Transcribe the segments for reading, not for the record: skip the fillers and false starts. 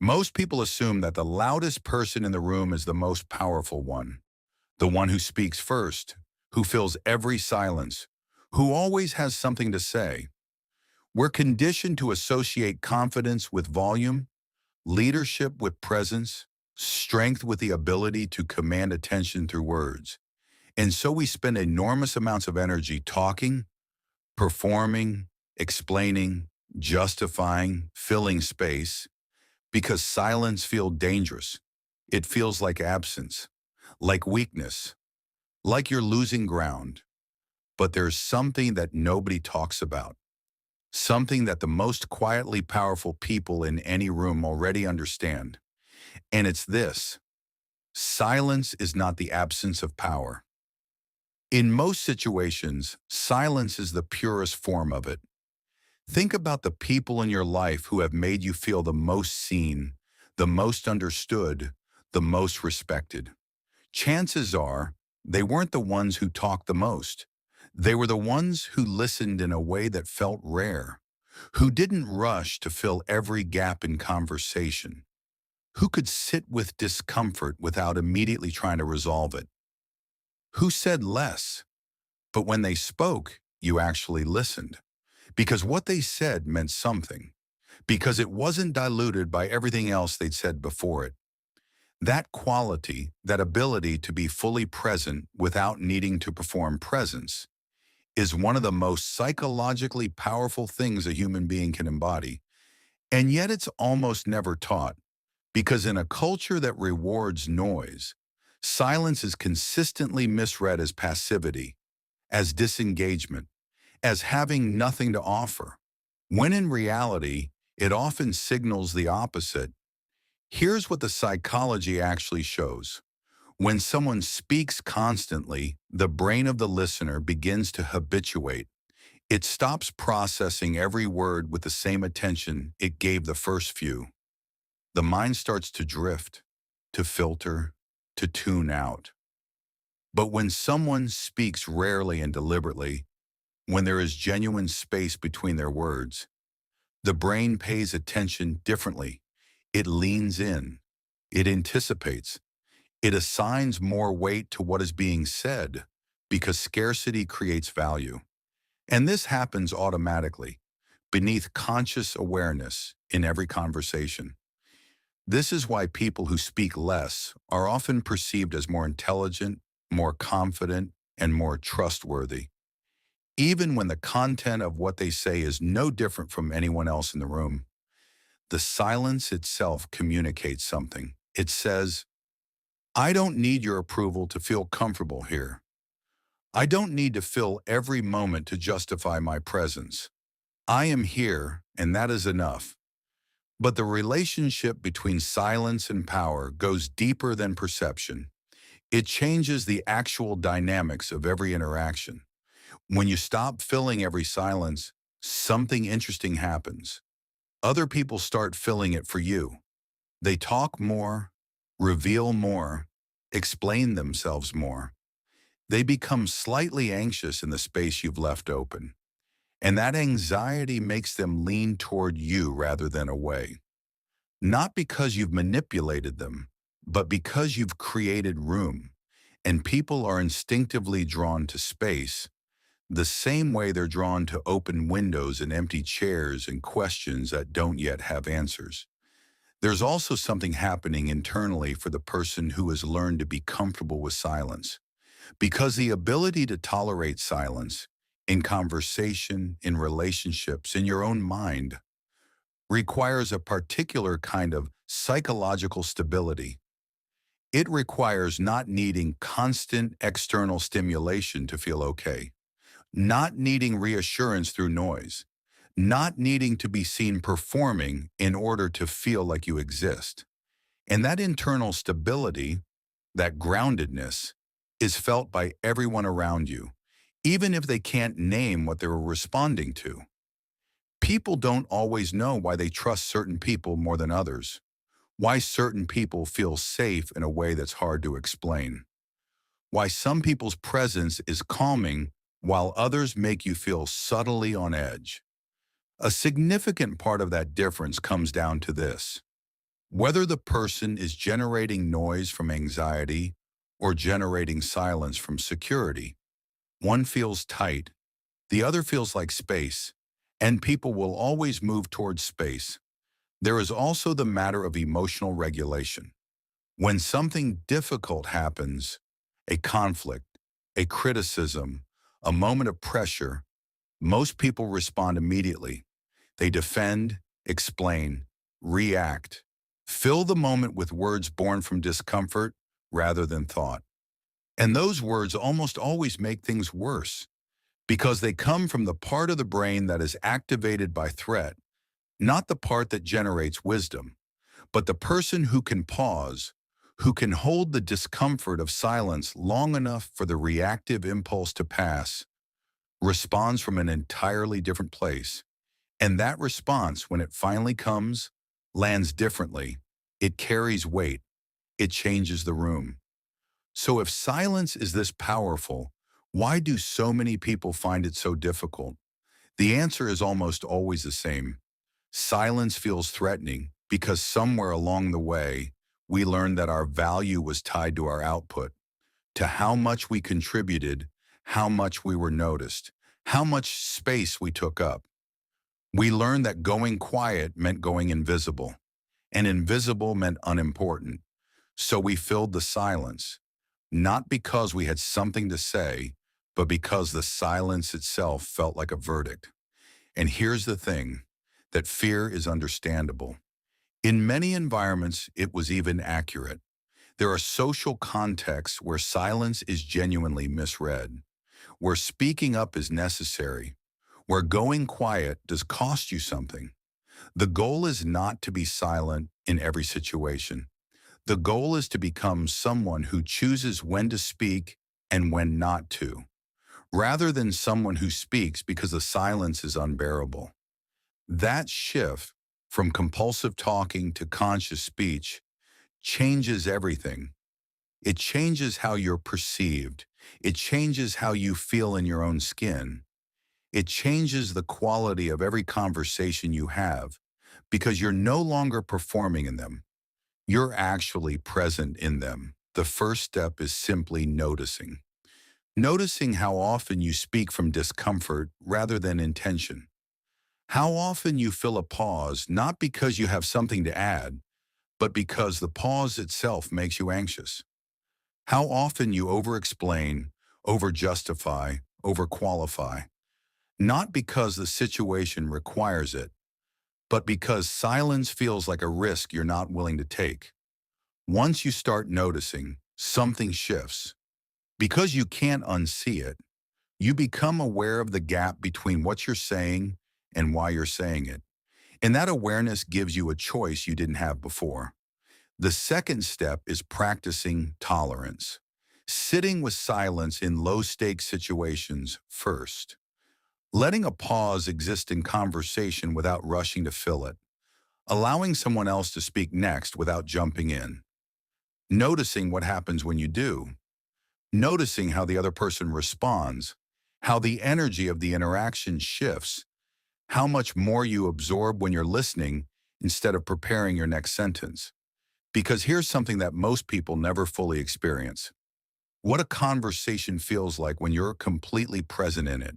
Most people assume that the loudest person in the room is the most powerful one, the one who speaks first, who fills every silence, who always has something to say. We're conditioned to associate confidence with volume, leadership with presence, strength with the ability to command attention through words. And so we spend enormous amounts of energy talking, performing, explaining, justifying, filling space, because silence feels dangerous. It feels like absence, like weakness, like you're losing ground. But there's something that nobody talks about, something that the most quietly powerful people in any room already understand. And it's this: silence is not the absence of power. In most situations, silence is the purest form of it. Think about the people in your life who have made you feel the most seen, the most understood, the most respected. Chances are they weren't the ones who talked the most. They were the ones who listened in a way that felt rare, who didn't rush to fill every gap in conversation, who could sit with discomfort without immediately trying to resolve it, who said less, but when they spoke, you actually listened, because what they said meant something, because it wasn't diluted by everything else they'd said before it. That quality, that ability to be fully present without needing to perform presence, is one of the most psychologically powerful things a human being can embody. And yet it's almost never taught, because in a culture that rewards noise, silence is consistently misread as passivity, as disengagement, as having nothing to offer, when in reality, it often signals the opposite. Here's what the psychology actually shows. When someone speaks constantly, the brain of the listener begins to habituate. It stops processing every word with the same attention it gave the first few. The mind starts to drift, to filter, to tune out. But when someone speaks rarely and deliberately, when there is genuine space between their words, the brain pays attention differently. It leans in. It anticipates. It assigns more weight to what is being said because scarcity creates value. And this happens automatically, beneath conscious awareness in every conversation. This is why people who speak less are often perceived as more intelligent, more confident, and more trustworthy, even when the content of what they say is no different from anyone else in the room. The silence itself communicates something. It says, I don't need your approval to feel comfortable here. I don't need to fill every moment to justify my presence. I am here, and that is enough. But the relationship between silence and power goes deeper than perception. It changes the actual dynamics of every interaction. When you stop filling every silence, something interesting happens. Other people start filling it for you. They talk more, reveal more, explain themselves more. They become slightly anxious in the space you've left open. And that anxiety makes them lean toward you rather than away. Not because you've manipulated them, but because you've created room. And people are instinctively drawn to space, the same way they're drawn to open windows and empty chairs and questions that don't yet have answers. There's also something happening internally for the person who has learned to be comfortable with silence, because the ability to tolerate silence in conversation, in relationships, in your own mind, requires a particular kind of psychological stability. It requires not needing constant external stimulation to feel okay, not needing reassurance through noise, not needing to be seen performing in order to feel like you exist. And that internal stability, that groundedness, is felt by everyone around you, even if they can't name what they were responding to. People don't always know why they trust certain people more than others, why certain people feel safe in a way that's hard to explain, why some people's presence is calming while others make you feel subtly on edge. A significant part of that difference comes down to this. Whether the person is generating noise from anxiety or generating silence from security, one feels tight, the other feels like space, and people will always move towards space. There is also the matter of emotional regulation. When something difficult happens, a conflict, a criticism, a moment of pressure, most people respond immediately. They defend, explain, react, fill the moment with words born from discomfort rather than thought. And those words almost always make things worse because they come from the part of the brain that is activated by threat, not the part that generates wisdom. But the person who can pause, who can hold the discomfort of silence long enough for the reactive impulse to pass, responds from an entirely different place. And that response, when it finally comes, lands differently. It carries weight. It changes the room. So if silence is this powerful, why do so many people find it so difficult? The answer is almost always the same. Silence feels threatening because somewhere along the way, we learned that our value was tied to our output, to how much we contributed, how much we were noticed, how much space we took up. We learned that going quiet meant going invisible, and invisible meant unimportant. So we filled the silence, not because we had something to say, but because the silence itself felt like a verdict. And here's the thing, that fear is understandable. In many environments, it was even accurate. There are social contexts where silence is genuinely misread, where speaking up is necessary, where going quiet does cost you something. The goal is not to be silent in every situation. The goal is to become someone who chooses when to speak and when not to, rather than someone who speaks because the silence is unbearable. That shift from compulsive talking to conscious speech changes everything. It changes how you're perceived. It changes how you feel in your own skin. It changes the quality of every conversation you have because you're no longer performing in them. You're actually present in them. The first step is simply noticing. Noticing how often you speak from discomfort rather than intention. How often you fill a pause not because you have something to add, but because the pause itself makes you anxious. How often you over-explain, over-justify, over-qualify, not because the situation requires it, but because silence feels like a risk you're not willing to take. Once you start noticing, something shifts. Because you can't unsee it, you become aware of the gap between what you're saying and why you're saying it. And that awareness gives you a choice you didn't have before. The second step is practicing tolerance. Sitting with silence in low-stakes situations first. Letting a pause exist in conversation without rushing to fill it. Allowing someone else to speak next without jumping in. Noticing what happens when you do. Noticing how the other person responds. How the energy of the interaction shifts. How much more you absorb when you're listening instead of preparing your next sentence. Because here's something that most people never fully experience. What a conversation feels like when you're completely present in it,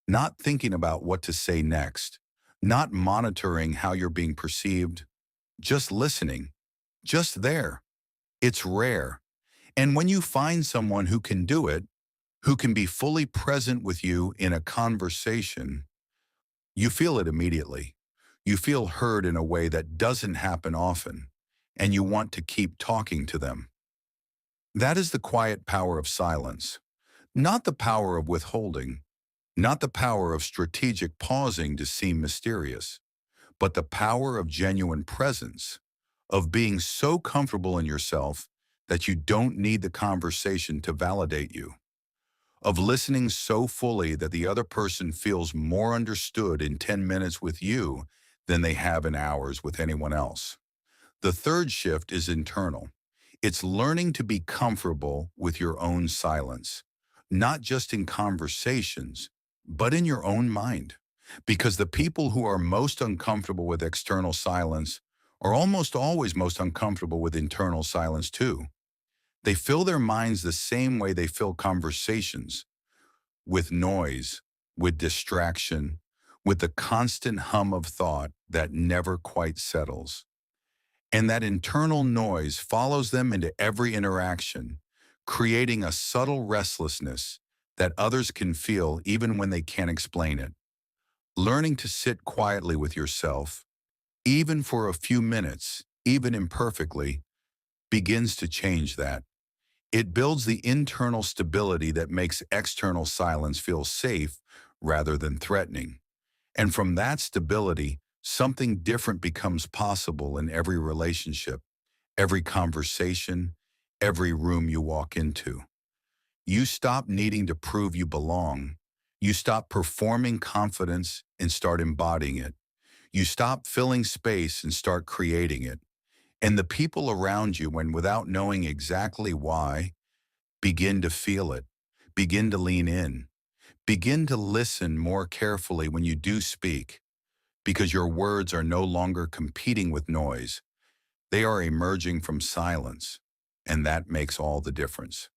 not thinking about what to say next, not monitoring how you're being perceived, just listening, just there. It's rare. And when you find someone who can do it, who can be fully present with you in a conversation, you feel it immediately. You feel heard in a way that doesn't happen often, and you want to keep talking to them. That is the quiet power of silence, not the power of withholding, not the power of strategic pausing to seem mysterious, but the power of genuine presence, of being so comfortable in yourself that you don't need the conversation to validate you, of listening so fully that the other person feels more understood in 10 minutes with you than they have in hours with anyone else. The third shift is internal. It's learning to be comfortable with your own silence, not just in conversations, but in your own mind. Because the people who are most uncomfortable with external silence are almost always most uncomfortable with internal silence too. They fill their minds the same way they fill conversations, with noise, with distraction, with the constant hum of thought that never quite settles. And that internal noise follows them into every interaction, creating a subtle restlessness that others can feel even when they can't explain it. Learning to sit quietly with yourself, even for a few minutes, even imperfectly, begins to change that. It builds the internal stability that makes external silence feel safe rather than threatening. And from that stability, something different becomes possible in every relationship, every conversation, every room you walk into. You stop needing to prove you belong. You stop performing confidence and start embodying it. You stop filling space and start creating it. And the people around you, when without knowing exactly why, begin to feel it, begin to lean in, begin to listen more carefully when you do speak, because your words are no longer competing with noise. They are emerging from silence, and that makes all the difference.